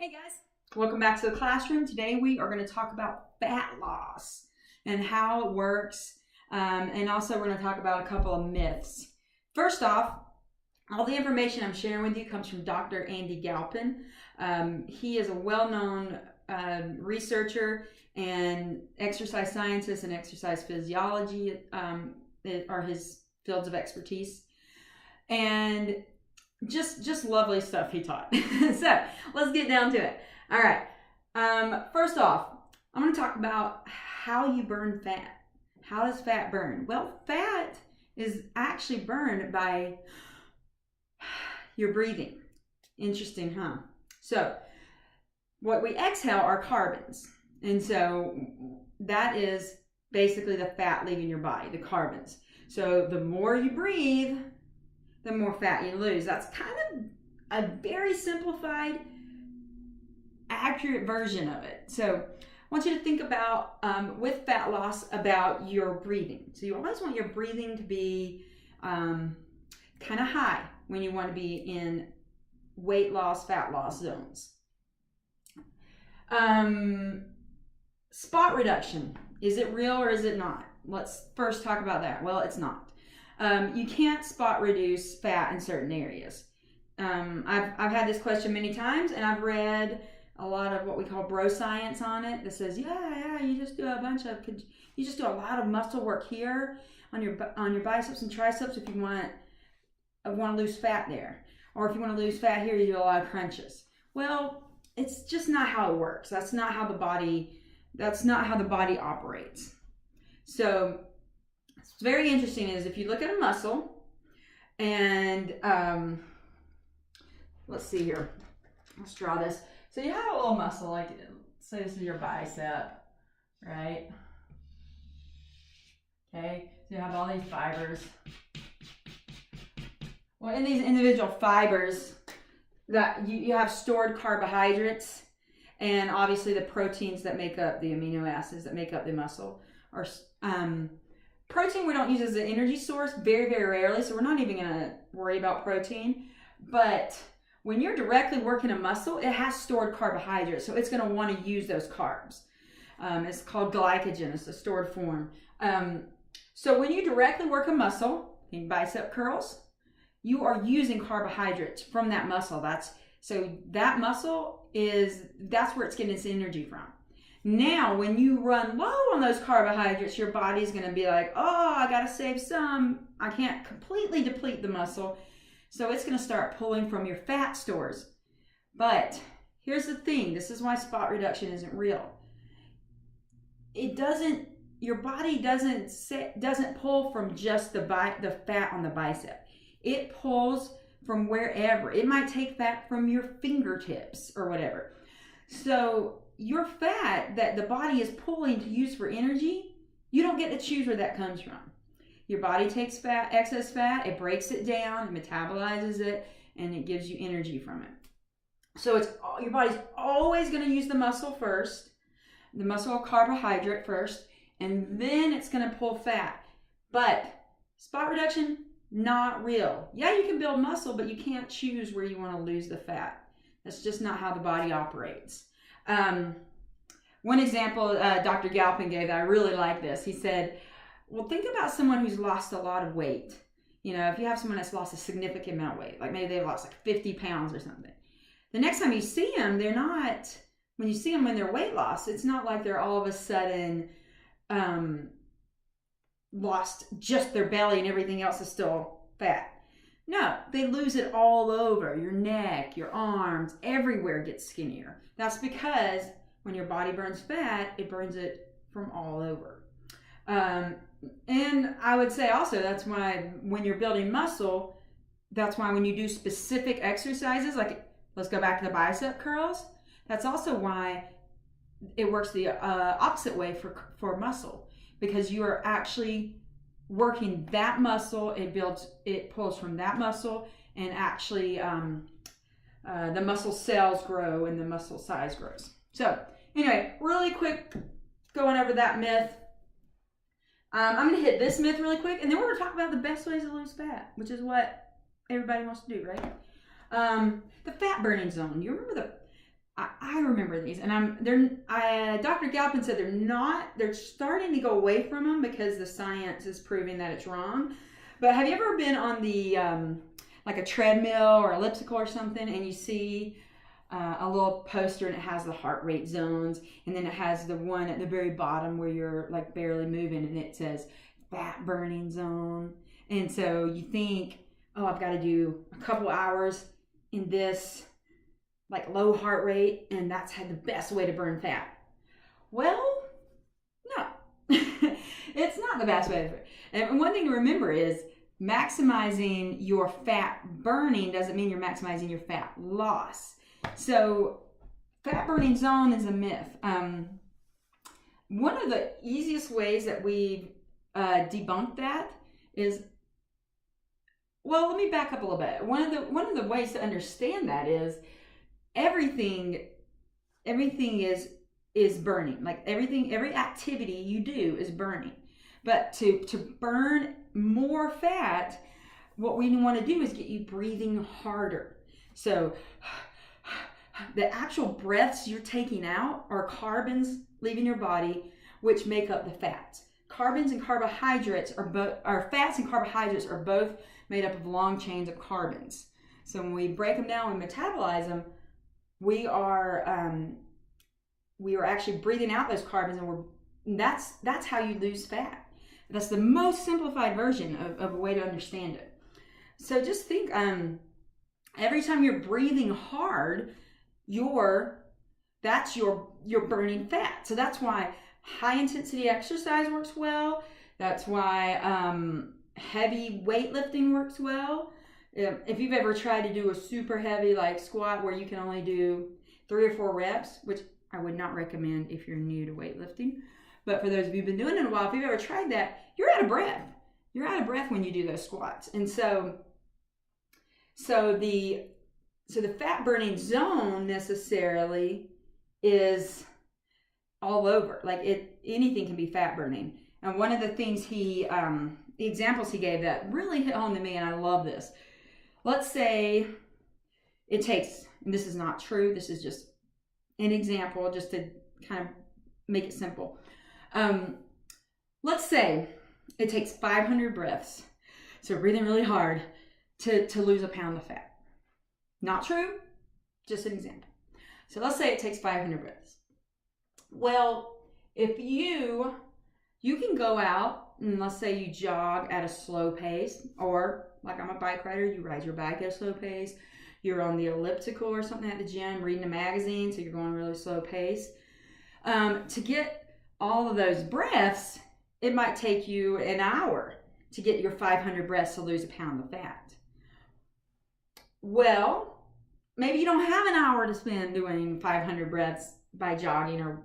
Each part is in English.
Hey guys, welcome back to the classroom. Today we are going to talk about fat loss and how it works, and also we're going to talk about a couple of myths. First off, all the information I'm sharing with you comes from Dr. Andy Galpin. He is a well-known researcher, and exercise scientist and exercise physiology are his fields of expertise. And just lovely stuff he taught. So let's get down to it. All right. First off, I'm going to talk about how you burn fat. How does fat burn? Well, fat is actually burned by your breathing. Interesting, huh? So what we exhale are carbons. And so that is basically the fat leaving your body, the carbons. So the more you breathe, the more fat you lose. That's kind of a very simplified, accurate version of it. So I want you to think about, with fat loss, about your breathing. So you always want your breathing to be kind of high when you want to be in weight loss, fat loss zones. Spot reduction. Is it real or is it not? Let's first talk about that. Well, it's not. You can't spot reduce fat in certain areas. I've had this question many times, and I've read a lot of what we call bro science on it that says, yeah, you just do a lot of muscle work here on your biceps and triceps if you want to lose fat there, or if you want to lose fat here, you do a lot of crunches. Well, it's just not how it works. That's not how the body operates. So what's very interesting is if you look at a muscle, and let's see here. Let's draw this. So you have a little muscle, like say this is your bicep, right? Okay, so you have all these fibers. Well, in these individual fibers, that you have stored carbohydrates, and obviously the proteins that make up the amino acids that make up the muscle are protein we don't use as an energy source very, very rarely, so we're not even going to worry about protein. But when you're directly working a muscle, it has stored carbohydrates, so it's going to want to use those carbs. It's called glycogen. It's a stored form. So when you directly work a muscle, in bicep curls, you are using carbohydrates from that muscle. That's where it's getting its energy from. Now, when you run low on those carbohydrates, your body's going to be like, oh, I got to save some. I can't completely deplete the muscle. So it's going to start pulling from your fat stores. But here's the thing. This is why spot reduction isn't real. Your body doesn't pull from just the fat on the bicep. It pulls from wherever. It might take fat from your fingertips or whatever. So your fat that the body is pulling to use for energy, you don't get to choose where that comes from. Your body takes excess fat, it breaks it down, it metabolizes it, and it gives you energy from it. So your body's always going to use the muscle first, the muscle carbohydrate first, and then it's going to pull fat. But spot reduction, not real. Yeah, you can build muscle, but you can't choose where you want to lose the fat. That's just not how the body operates. One example Dr. Galpin gave that I really like this. He said, well, think about someone who's lost a lot of weight. You know, if you have someone that's lost a significant amount of weight, like maybe they've lost like 50 pounds or something. The next time you see them, when you see them in their weight loss, it's not like they're all of a sudden lost just their belly and everything else is still fat. No, they lose it all over. Your neck, your arms, everywhere gets skinnier. That's because when your body burns fat, it burns it from all over. And I would say also that's why when you're building muscle, that's why when you do specific exercises, like let's go back to the bicep curls, that's also why it works the opposite way for muscle, because you are actually working that muscle. It pulls from that muscle, and actually the muscle cells grow and the muscle size grows. So anyway, really quick going over that myth. I'm going to hit this myth really quick, and then we're going to talk about the best ways to lose fat, which is what everybody wants to do, right? The fat burning zone. You remember I remember these, and Dr. Galpin said they're starting to go away from them because the science is proving that it's wrong. But have you ever been on the like a treadmill or elliptical or something, and you see a little poster and it has the heart rate zones, and then it has the one at the very bottom where you're like barely moving, and it says fat burning zone. And so you think, oh, I've got to do a couple hours in this like low heart rate, and that's the best way to burn fat. Well, no, it's not the best way to burn. And one thing to remember is maximizing your fat burning doesn't mean you're maximizing your fat loss. So fat burning zone is a myth. One of the easiest ways that we've debunked that is, well, let me back up a little bit. One of the ways to understand that is everything is burning. Like every activity you do is burning. But to burn more fat, what we want to do is get you breathing harder. So the actual breaths you're taking out are carbons leaving your body, which make up the fats. Carbons and carbohydrates fats and carbohydrates are both made up of long chains of carbons. So when we break them down, we metabolize them, we are actually breathing out those carbons, and that's how you lose fat. That's the most simplified version of a way to understand it. So just think, every time you're breathing hard, you're burning fat. So that's why high intensity exercise works well. That's why heavy weightlifting works well. If you've ever tried to do a super heavy like squat where you can only do 3 or 4 reps, which I would not recommend if you're new to weightlifting, but for those of you who've been doing it a while, if you've ever tried that, you're out of breath. You're out of breath when you do those squats. And so the fat burning zone necessarily is all over. Like anything can be fat burning. And one of the things the examples he gave that really hit home to me, and I love this. Let's say it takes, and this is not true, this is just an example just to kind of make it simple. Let's say it takes 500 breaths, so breathing really hard, to lose a pound of fat. Not true, just an example. So let's say it takes 500 breaths. Well, if you can go out and let's say you jog at a slow pace, or like I'm a bike rider, you ride your bike at a slow pace. You're on the elliptical or something at the gym, reading a magazine, so you're going really slow pace. To get all of those breaths, it might take you an hour to get your 500 breaths to lose a pound of fat. Well, maybe you don't have an hour to spend doing 500 breaths by jogging or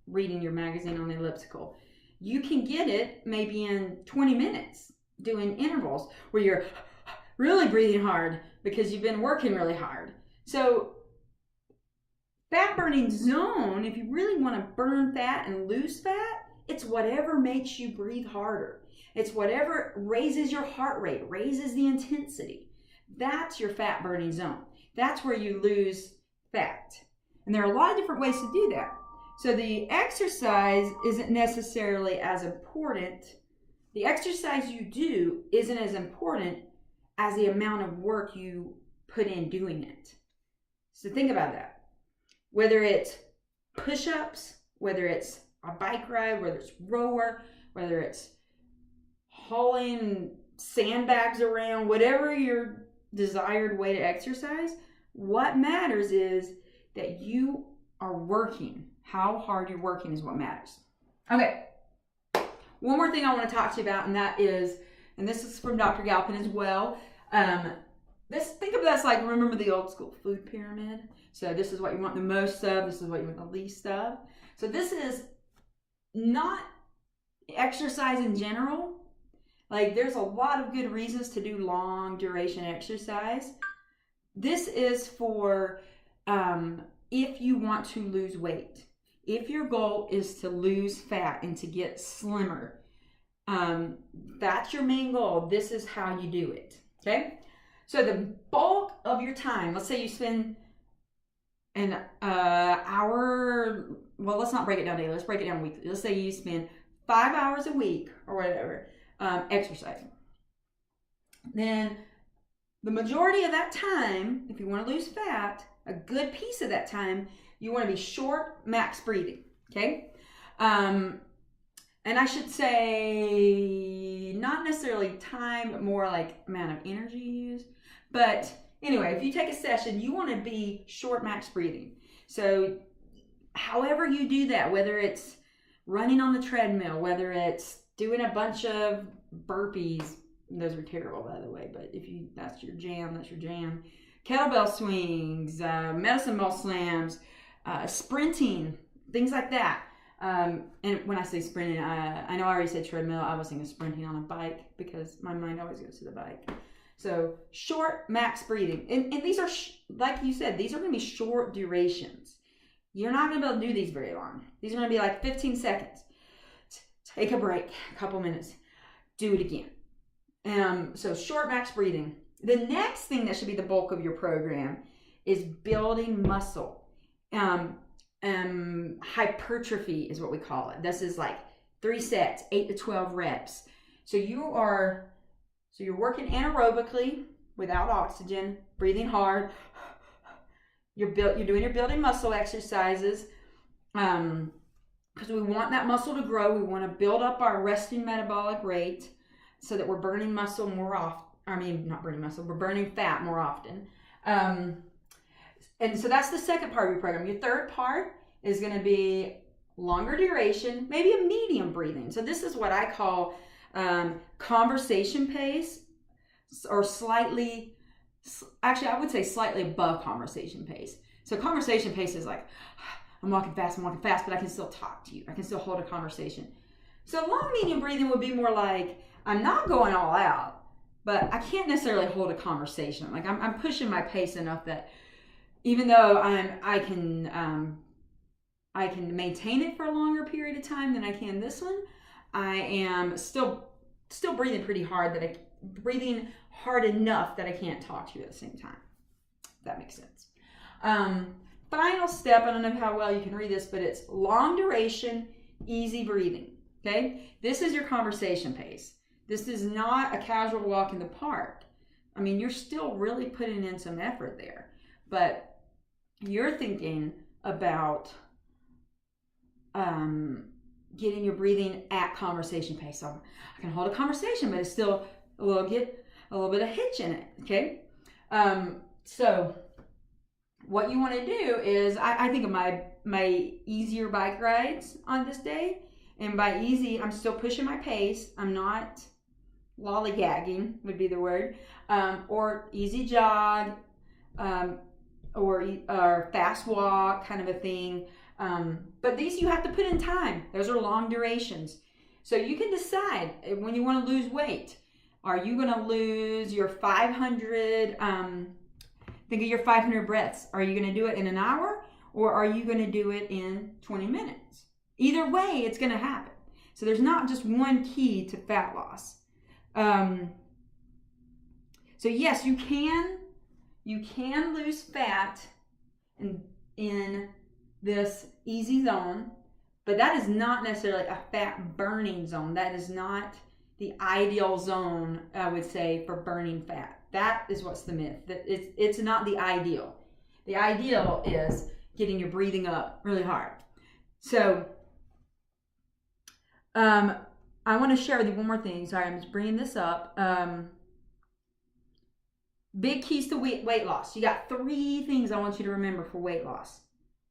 reading your magazine on the elliptical. You can get it maybe in 20 minutes doing intervals where you're really breathing hard because you've been working really hard. So fat burning zone, if you really want to burn fat and lose fat, it's whatever makes you breathe harder. It's whatever raises your heart rate, raises the intensity. That's your fat burning zone. That's where you lose fat. And there are a lot of different ways to do that. So the exercise isn't necessarily as important. The exercise you do isn't as important as the amount of work you put in doing it. So think about that. Whether it's push-ups, whether it's a bike ride, whether it's rower, whether it's hauling sandbags around, whatever your desired way to exercise, what matters is that you are working. How hard you're working is what matters. Okay, one more thing I want to talk to you about, and that is, and this is from Dr. Galpin as well, think of this like, remember the old school food pyramid? So this is what you want the most of, this is what you want the least of. So this is not exercise in general. Like there's a lot of good reasons to do long duration exercise. This is for if you want to lose weight. If your goal is to lose fat and to get slimmer, that's your main goal. This is how you do it, okay? So the bulk of your time, let's say you spend hour, well, let's not break it down daily. Let's break it down weekly. Let's say you spend 5 hours a week or whatever exercising. Then the majority of that time, if you want to lose fat, a good piece of that time, you want to be short max breathing, okay? And I should say not necessarily time, but more like amount of energy you use. But anyway, if you take a session, you want to be short max breathing. So however you do that, whether it's running on the treadmill, whether it's doing a bunch of burpees, those are terrible, by the way, but if that's your jam, that's your jam. Kettlebell swings, medicine ball slams, sprinting, things like that. And when I say sprinting, I know I already said treadmill. I was thinking sprinting on a bike because my mind always goes to the bike. So short max breathing. And these are, like you said, these are going to be short durations. You're not going to be able to do these very long. These are going to be like 15 seconds. Take a break, a couple minutes. Do it again. So short max breathing. The next thing that should be the bulk of your program is building muscle. Hypertrophy is what we call it. This is like 3 sets, 8 to 12 reps. So you're working anaerobically without oxygen, breathing hard. You're doing your building muscle exercises. Because we want that muscle to grow. We want to build up our resting metabolic rate so that we're burning muscle more often. Not burning muscle, we're burning fat more often. And so that's the second part of your program. Your third part is going to be longer duration, maybe a medium breathing. So this is what I call conversation pace, or slightly, actually I would say slightly above conversation pace. So conversation pace is like, I'm walking fast, but I can still talk to you. I can still hold a conversation. So long medium breathing would be more like, I'm not going all out, but I can't necessarily hold a conversation. Like I'm pushing my pace enough that even though I can maintain it for a longer period of time than I can this one, I am still breathing pretty hard, breathing hard enough that I can't talk to you at the same time. If that makes sense. Final step, I don't know how well you can read this, but it's long duration, easy breathing. Okay? This is your conversation pace. This is not a casual walk in the park. I mean, you're still really putting in some effort there, but you're thinking about getting your breathing at conversation pace. So I can hold a conversation, but it's still a little bit of hitch in it. Okay? So what you want to do is, I think of my easier bike rides on this day, and by easy, I'm still pushing my pace. I'm not lollygagging would be the word, or easy jog, or fast walk kind of a thing. But these you have to put in time. Those are long durations. So you can decide when you want to lose weight. Are you going to lose your 500, think of your 500 breaths. Are you going to do it in an hour, or are you going to do it in 20 minutes? Either way, it's going to happen. So there's not just one key to fat loss. So yes, you can lose fat in this easy zone, but that is not necessarily a fat burning zone. That is not the ideal zone, I would say, for burning fat. That is what's the myth. That it's not the ideal. The ideal is getting your breathing up really hard. So I want to share with you one more thing. Sorry, I'm just bringing this up. Big keys to weight loss. You got 3 things I want you to remember for weight loss.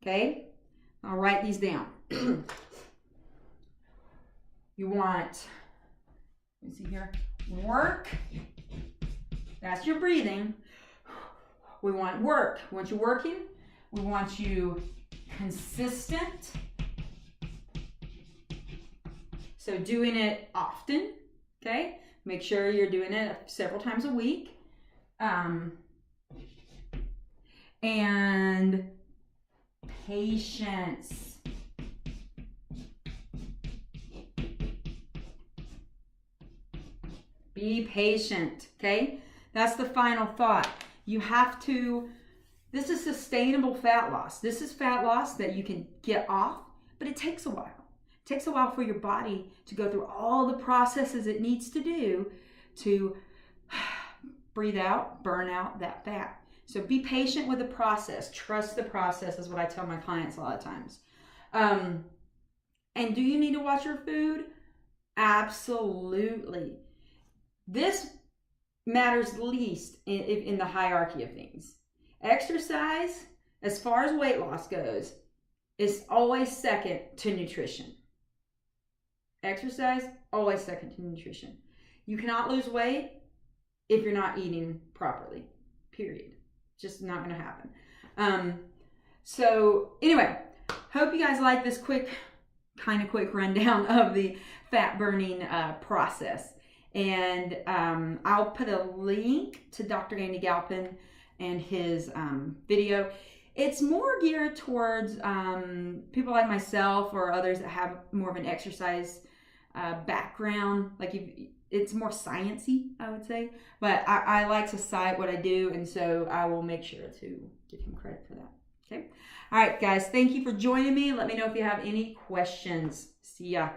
Okay? I'll write these down. You want, let me see here, work. That's your breathing. We want work. We want you working. We want you consistent. So doing it often, okay? Make sure you're doing it several times a week. And patience. Be patient, okay? That's the final thought. You have to This is sustainable fat loss. This is fat loss that you can get off, but it takes a while. It takes a while for your body to go through all the processes it needs to do to breathe out, burn out that fat. So be patient with the process. Trust the process is what I tell my clients a lot of times. And do you need to watch your food? Absolutely. This matters least in the hierarchy of things. Exercise, as far as weight loss goes, is always second to nutrition. Exercise, always second to nutrition. You cannot lose weight if you're not eating properly, period. Just not going to happen. So anyway, hope you guys like this quick rundown of the fat burning process. And I'll put a link to Dr. Andy Galpin and his video. It's more geared towards people like myself or others that have more of an exercise background. It's more sciencey, I would say. But I like to cite what I do, and so I will make sure to give him credit for that. Okay. All right, guys. Thank you for joining me. Let me know if you have any questions. See ya.